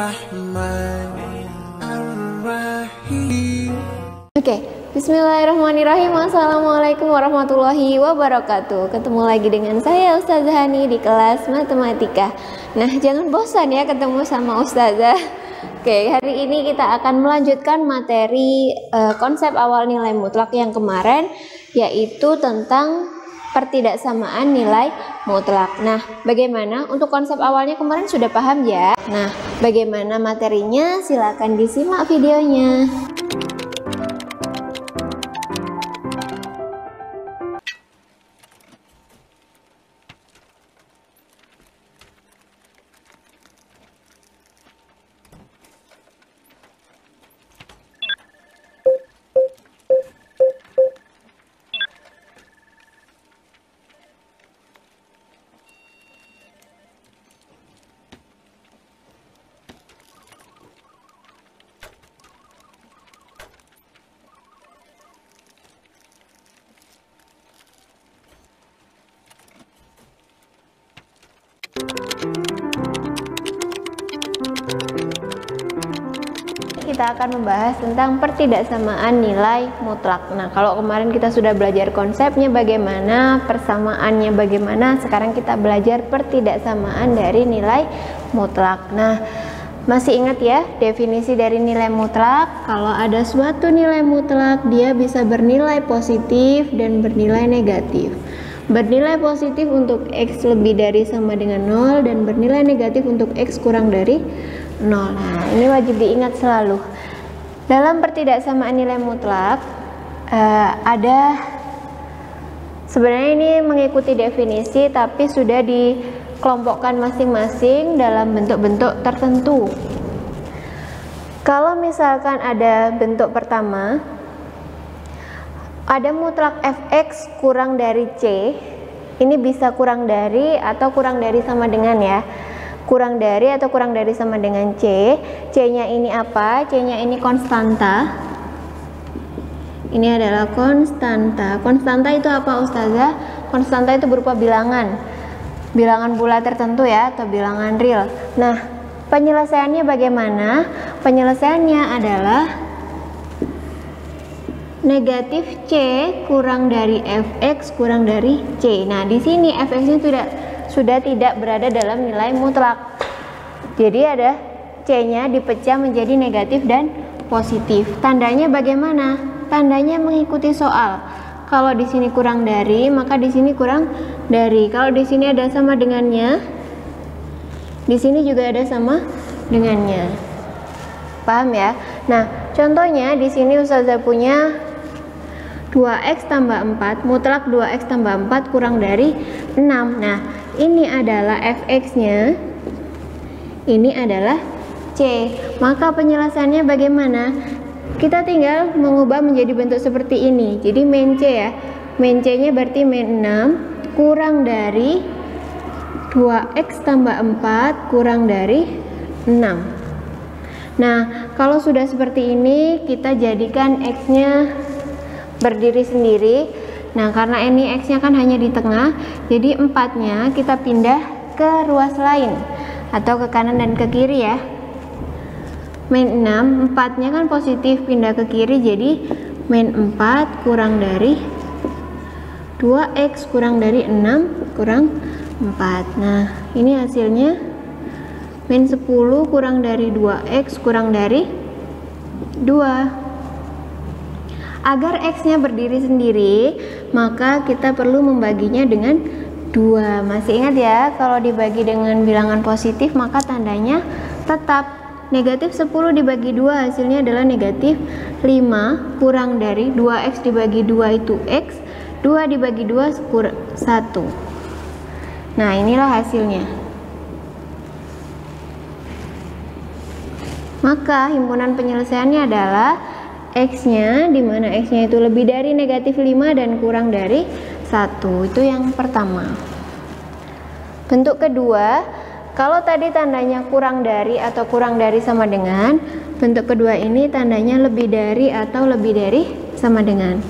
Oke, bismillahirrahmanirrahim. Assalamualaikum warahmatullahi wabarakatuh. Ketemu lagi dengan saya Ustazah Hani di kelas matematika. Nah, jangan bosan ya ketemu sama Ustazah. Oke, hari ini kita akan melanjutkan materi konsep awal nilai mutlak yang kemarin, yaitu tentang pertidaksamaan nilai mutlak. Nah, bagaimana untuk konsep awalnya kemarin sudah paham ya? Nah, bagaimana materinya? Silakan disimak videonya. Kita akan membahas tentang pertidaksamaan nilai mutlak. Nah, kalau kemarin kita sudah belajar konsepnya bagaimana, persamaannya bagaimana, sekarang kita belajar pertidaksamaan dari nilai mutlak. Nah, masih ingat ya definisi dari nilai mutlak? Kalau ada suatu nilai mutlak, dia bisa bernilai positif dan bernilai negatif. Bernilai positif untuk X lebih dari sama dengan 0 dan bernilai negatif untuk X kurang dari 0. Nah, ini wajib diingat selalu. Dalam pertidaksamaan nilai mutlak sebenarnya ini mengikuti definisi tapi sudah dikelompokkan masing-masing dalam bentuk-bentuk tertentu. Kalau misalkan ada bentuk pertama, ada mutlak fx kurang dari c, ini bisa kurang dari atau kurang dari sama dengan ya, kurang dari atau kurang dari sama dengan c. C-nya ini apa? C-nya ini konstanta. Ini adalah konstanta. Konstanta itu apa, Ustazah? Konstanta itu berupa bilangan, bilangan bulat tertentu ya, atau bilangan real. Nah, penyelesaiannya bagaimana? Penyelesaiannya adalah negatif C kurang dari fx kurang dari C. Nah, di sini fx-nya sudah tidak berada dalam nilai mutlak. Jadi ada C-nya dipecah menjadi negatif dan positif. Tandanya bagaimana? Tandanya mengikuti soal. Kalau di sini kurang dari, maka di sini kurang dari. Kalau di sini ada sama dengannya, di sini juga ada sama dengannya. Paham ya? Nah, contohnya di sini Ustazah punya 2x tambah 4, mutlak 2x tambah 4 kurang dari 6. Nah, ini adalah fx-nya, ini adalah c. Maka penyelesaiannya bagaimana? Kita tinggal mengubah menjadi bentuk seperti ini. Jadi min c ya, min c-nya berarti min 6 kurang dari 2x tambah 4 kurang dari 6. Nah, kalau sudah seperti ini, kita jadikan x-nya berdiri sendiri. Nah, karena ini x-nya kan hanya di tengah, jadi 4-nya kita pindah ke ruas lain atau ke kanan dan ke kiri ya. Min 6, 4-nya kan positif, pindah ke kiri, jadi min 4 kurang dari 2x kurang dari 6 kurang 4. Nah, ini hasilnya min 10 kurang dari 2x kurang dari 2. Agar x-nya berdiri sendiri, maka kita perlu membaginya dengan 2. Masih ingat ya, kalau dibagi dengan bilangan positif maka tandanya tetap. Negatif 10 dibagi 2 hasilnya adalah negatif 5 kurang dari 2x dibagi 2 itu x, 2 dibagi 2 1. Nah, inilah hasilnya. Maka himpunan penyelesaiannya adalah x-nya, dimana x-nya itu lebih dari negatif 5 dan kurang dari 1. Itu yang pertama. Bentuk kedua, kalau tadi tandanya kurang dari atau kurang dari sama dengan, bentuk kedua ini tandanya lebih dari atau lebih dari sama dengan.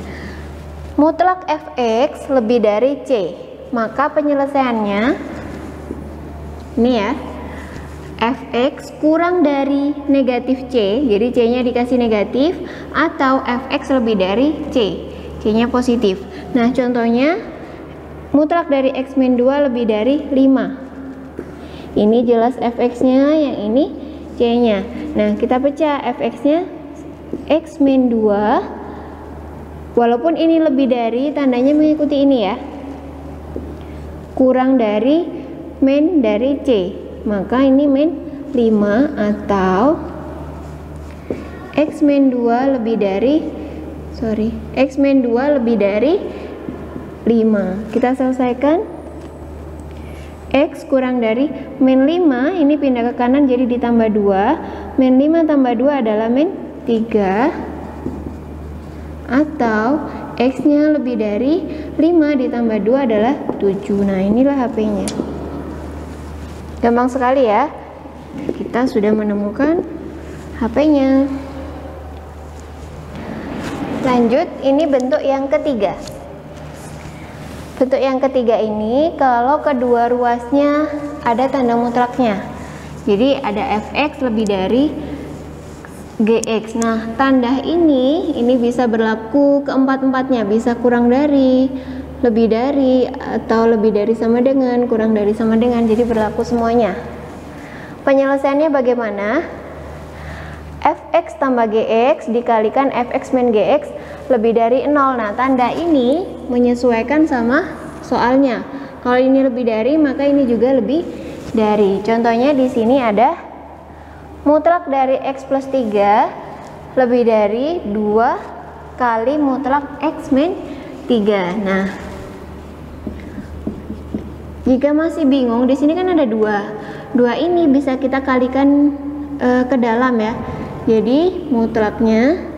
Mutlak fx lebih dari c, maka penyelesaiannya ini ya, fx kurang dari negatif c, jadi c-nya dikasih negatif, atau fx lebih dari c, c-nya positif. Nah, contohnya mutlak dari x min 2 lebih dari 5. Ini jelas fx-nya, yang ini c-nya. Nah, kita pecah fx-nya x min 2, walaupun ini lebih dari, tandanya mengikuti ini ya, kurang dari min dari c, maka ini min 5 atau x min 2 lebih dari x min 2 lebih dari 5. Kita selesaikan. X kurang dari min 5, ini pindah ke kanan jadi ditambah 2. Min 5 tambah 2 adalah min 3, atau x nya lebih dari 5 ditambah 2 adalah 7. Nah, inilah HP-nya. Gampang sekali ya. Kita sudah menemukan HP-nya. Lanjut, ini bentuk yang ketiga. Bentuk yang ketiga ini kalau kedua ruasnya ada tanda mutlaknya. Jadi ada fx lebih dari gx. Nah, tanda ini bisa berlaku keempat-empatnya, bisa kurang dari, lebih dari, atau lebih dari sama dengan, kurang dari sama dengan, jadi berlaku semuanya. Penyelesaiannya bagaimana? Fx tambah gx dikalikan fx min gx lebih dari 0. Nah, tanda ini menyesuaikan sama soalnya. Kalau ini lebih dari, maka ini juga lebih dari. Contohnya di sini ada mutlak dari x plus 3 lebih dari 2 kali mutlak x min 3. Nah, jika masih bingung, di sini kan ada 2 ini bisa kita kalikan ke dalam ya. Jadi mutlaknya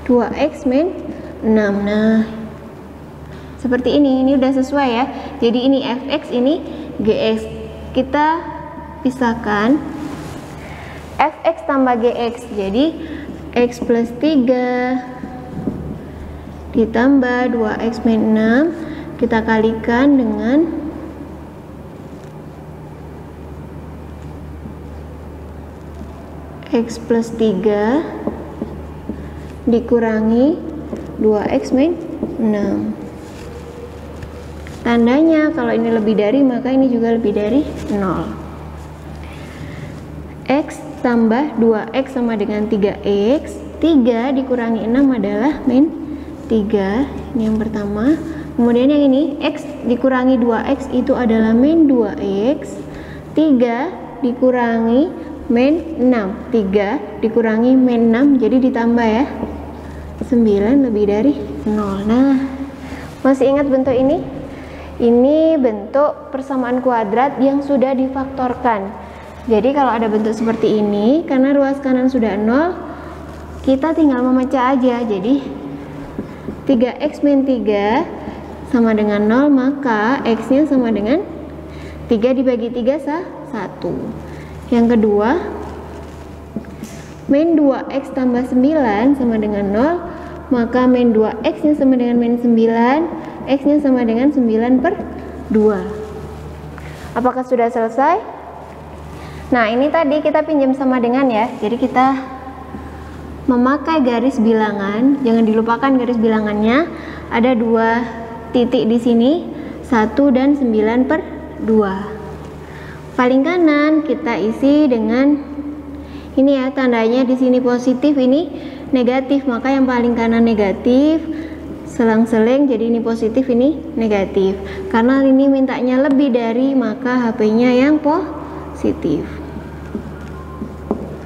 2x min 6. Nah, seperti ini udah sesuai ya. Jadi ini fx, ini gx. Kita pisahkan fx tambah gx, jadi x plus 3 ditambah 2x min 6 kita kalikan dengan x plus 3 dikurangi 2x min 6. Tandanya kalau ini lebih dari, maka ini juga lebih dari 0. X tambah 2x sama dengan 3x. 3 dikurangi 6 adalah min 3. Ini yang pertama. Kemudian yang ini, x dikurangi 2x itu adalah min 2x. 3 dikurangi min 6. 3 dikurangi min 6, jadi ditambah ya. 9 lebih dari 0. Nah, masih ingat bentuk ini? Ini bentuk persamaan kuadrat yang sudah difaktorkan. Jadi kalau ada bentuk seperti ini, karena ruas kanan sudah 0, kita tinggal memecah aja. Jadi 3x min 3 sama dengan 0, maka x nya sama dengan 3 dibagi 3 1. Yang kedua, min 2x tambah 9 sama dengan 0, maka min 2x nya sama dengan min 9, x nya sama dengan 9 per 2. Apakah sudah selesai? Nah, ini tadi kita pinjam sama dengan ya, jadi kita memakai garis bilangan. Jangan dilupakan garis bilangannya, ada 2 titik di sini, 1 dan 9 per 2. Paling kanan kita isi dengan ini ya, tandanya di sini positif, ini negatif, maka yang paling kanan negatif, selang-seling, jadi ini positif, ini negatif. Karena ini mintanya lebih dari, maka HP-nya yang positif.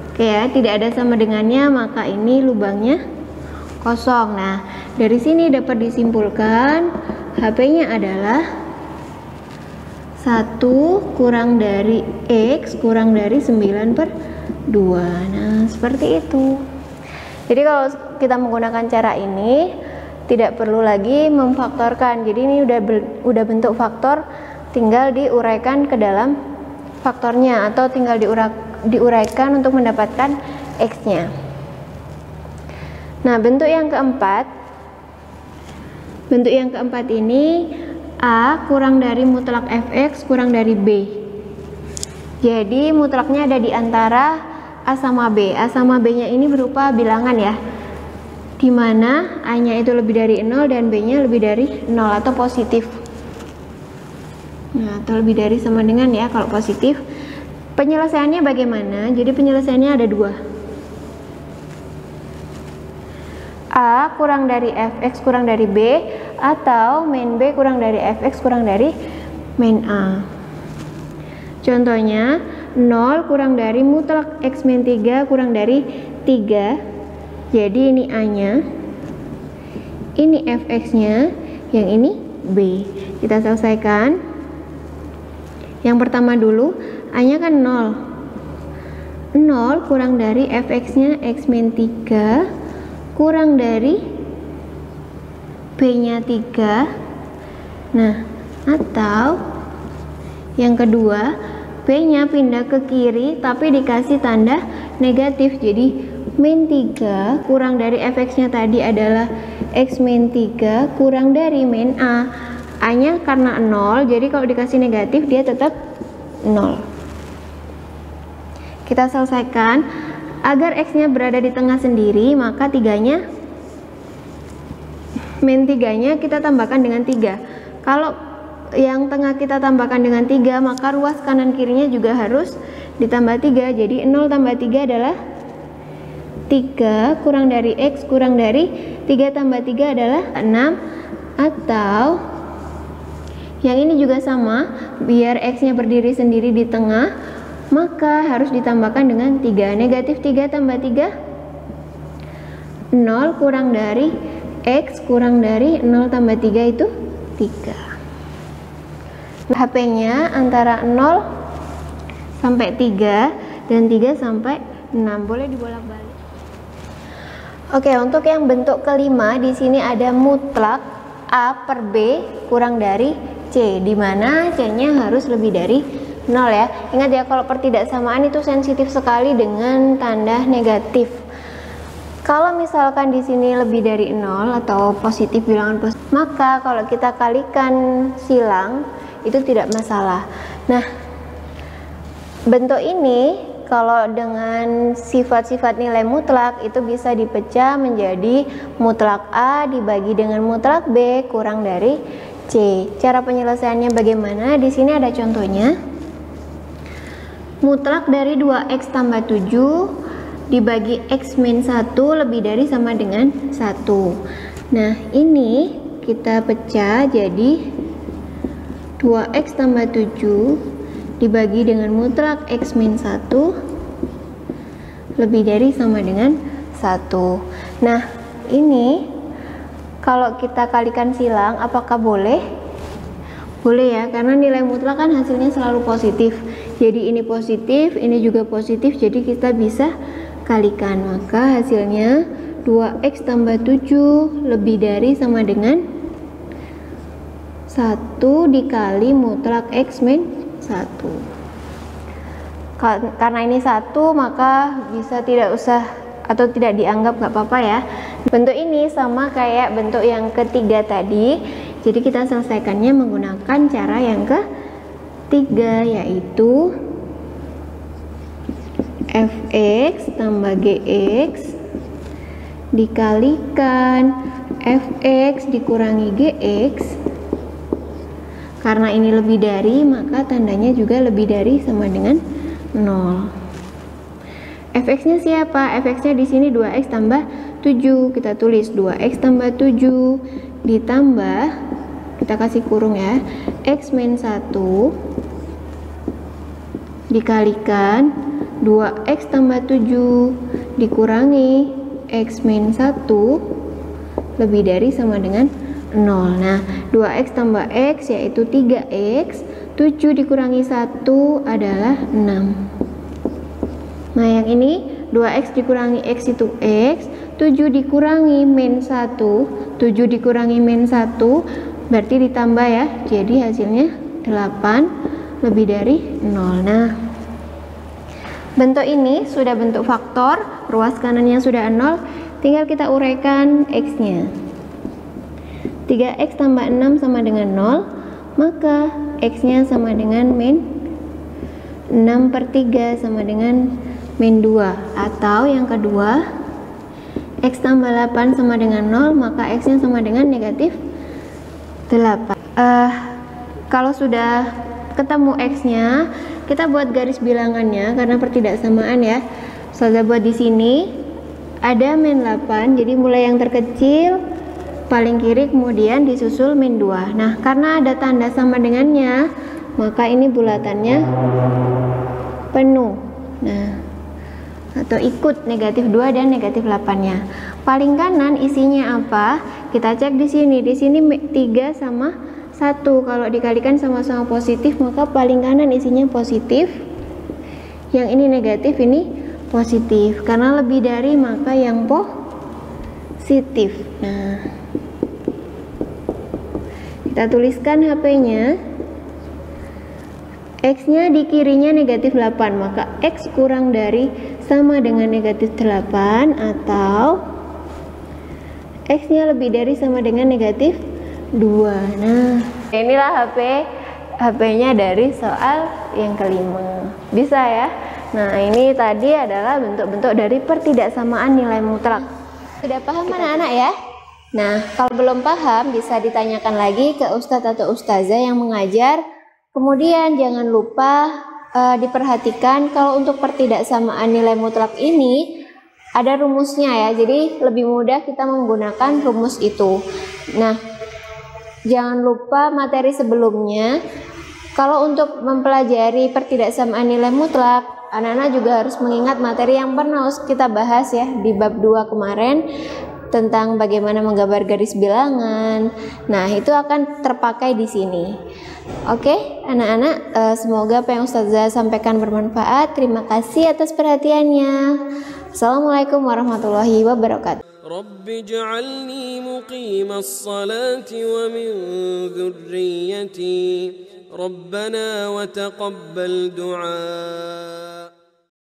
Oke ya, tidak ada sama dengannya, maka ini lubangnya kosong. Nah, dari sini dapat disimpulkan HP-nya adalah 1 kurang dari X kurang dari 9 per 2. Nah, seperti itu. Jadi kalau kita menggunakan cara ini, tidak perlu lagi memfaktorkan. Jadi ini udah bentuk faktor, tinggal diuraikan ke dalam faktornya, atau tinggal diuraikan untuk mendapatkan X-nya. Nah, bentuk yang keempat. Bentuk yang keempat ini A kurang dari mutlak fx kurang dari B. Jadi mutlaknya ada di antara A sama B. A sama B-nya ini berupa bilangan ya, dimana A-nya itu lebih dari 0 dan B-nya lebih dari 0 atau positif. Nah, atau lebih dari sama dengan ya kalau positif. Penyelesaiannya bagaimana? Jadi penyelesaiannya ada dua. A kurang dari fx kurang dari B, atau min B kurang dari fx kurang dari min A. Contohnya 0 kurang dari mutlak x min 3 kurang dari 3. Jadi ini A nya, ini fx nya, yang ini B. Kita selesaikan. Yang pertama dulu, A nya kan 0. 0 kurang dari fx nya x min 3 kurang dari B nya 3. Nah, atau yang kedua, B nya pindah ke kiri tapi dikasih tanda negatif. Jadi min 3 kurang dari fx nya tadi adalah x min 3 kurang dari min A. A nya karena 0, jadi kalau dikasih negatif dia tetap 0. Kita selesaikan. Agar x nya berada di tengah sendiri, maka 3-nya, min 3-nya kita tambahkan dengan 3. Kalau yang tengah kita tambahkan dengan 3, maka ruas kanan kirinya juga harus ditambah 3. Jadi 0 tambah 3 adalah 3 kurang dari x kurang dari 3 tambah 3 adalah 6. Atau yang ini juga sama, biar x nya berdiri sendiri di tengah, maka harus ditambahkan dengan 3. Negatif 3 tambah 3, 0 kurang dari x kurang dari 0 tambah 3 itu 3. HP-nya antara 0 sampai 3 dan 3 sampai 6. Boleh dibolak-balik. Oke, untuk yang bentuk kelima di sini ada mutlak A per B kurang dari C, di mana C-nya harus lebih dari 0 ya. Ingat ya, kalau pertidaksamaan itu sensitif sekali dengan tanda negatif. Kalau misalkan di sini lebih dari 0 atau positif, bilangan positif, maka kalau kita kalikan silang itu tidak masalah. Nah, bentuk ini kalau dengan sifat-sifat nilai mutlak itu bisa dipecah menjadi mutlak A dibagi dengan mutlak B kurang dari C. Cara penyelesaiannya bagaimana? Di sini ada contohnya. Mutlak dari 2x tambah 7 dibagi x min 1 lebih dari sama dengan 1. Nah, ini kita pecah jadi 2x tambah 7 dibagi dengan mutlak x min 1 lebih dari sama dengan 1. Nah, ini kalau kita kalikan silang, apakah boleh? Boleh ya, karena nilai mutlak kan hasilnya selalu positif. Jadi ini positif, ini juga positif, jadi kita bisa kalikan. Maka hasilnya 2x tambah 7 lebih dari sama dengan 1 dikali mutlak x min 1. Karena ini 1, maka bisa tidak usah atau tidak dianggap, nggak apa-apa ya. Bentuk ini sama kayak bentuk yang ketiga tadi. Jadi kita selesaikannya menggunakan cara yang ketiga, yaitu fx tambah gx dikalikan fx dikurangi gx. Karena ini lebih dari, maka tandanya juga lebih dari sama dengan 0. Fx nya siapa? Fx nya di sini 2x tambah 7. Kita tulis 2x tambah 7 ditambah, kita kasih kurung ya, x min 1 dikalikan 2x tambah 7 dikurangi x min 1 lebih dari sama dengan 0. Nah, 2x tambah x yaitu 3x, 7 dikurangi 1 adalah 6. Nah, yang ini 2x dikurangi x itu x, 7 dikurangi min 1, 7 dikurangi min 1 berarti ditambah ya, jadi hasilnya 8 lebih dari 0. Nah, bentuk ini sudah bentuk faktor, ruas kanannya sudah 0, tinggal kita uraikan x nya. 3x tambah 6 sama dengan 0, maka x nya sama dengan min 6/3 sama dengan min 2. Atau yang kedua, X tambah 8 sama dengan 0, maka X nya sama dengan negatif 8. Kalau sudah ketemu X nya, kita buat garis bilangannya karena pertidaksamaan ya. Saya buat di sini ada min 8, jadi mulai yang terkecil paling kiri kemudian disusul min 2. Nah, karena ada tanda sama dengannya, maka ini bulatannya penuh. Nah, atau ikut negatif 2 dan negatif 8-nya. Paling kanan isinya apa? Kita cek di sini. Di sini 3 sama 1. Kalau dikalikan sama-sama positif, maka paling kanan isinya positif. Yang ini negatif, ini positif. Karena lebih dari, maka yang positif. Nah, kita tuliskan HP-nya. X-nya di kirinya negatif 8, maka X kurang dari sama dengan negatif 8, atau X-nya lebih dari sama dengan negatif 2. Nah, inilah HP-nya dari soal yang kelima. Bisa ya? Nah, ini tadi adalah bentuk-bentuk dari pertidaksamaan nilai mutlak. Sudah paham anak-anak ya? Nah, kalau belum paham bisa ditanyakan lagi ke ustadz atau ustazah yang mengajar. Kemudian jangan lupa diperhatikan kalau untuk pertidaksamaan nilai mutlak ini ada rumusnya ya. Jadi lebih mudah kita menggunakan rumus itu. Nah, jangan lupa materi sebelumnya. Kalau untuk mempelajari pertidaksamaan nilai mutlak, anak-anak juga harus mengingat materi yang pernah kita bahas ya di bab 2 kemarin tentang bagaimana menggambar garis bilangan. Nah, itu akan terpakai di sini. Oke, anak-anak, semoga apa yang Ustazah sampaikan bermanfaat. Terima kasih atas perhatiannya. Assalamualaikum warahmatullahi wabarakatuh. رب اجعلني مقيم الصلاة ومن ذريتي ربنا وتقبل دعاء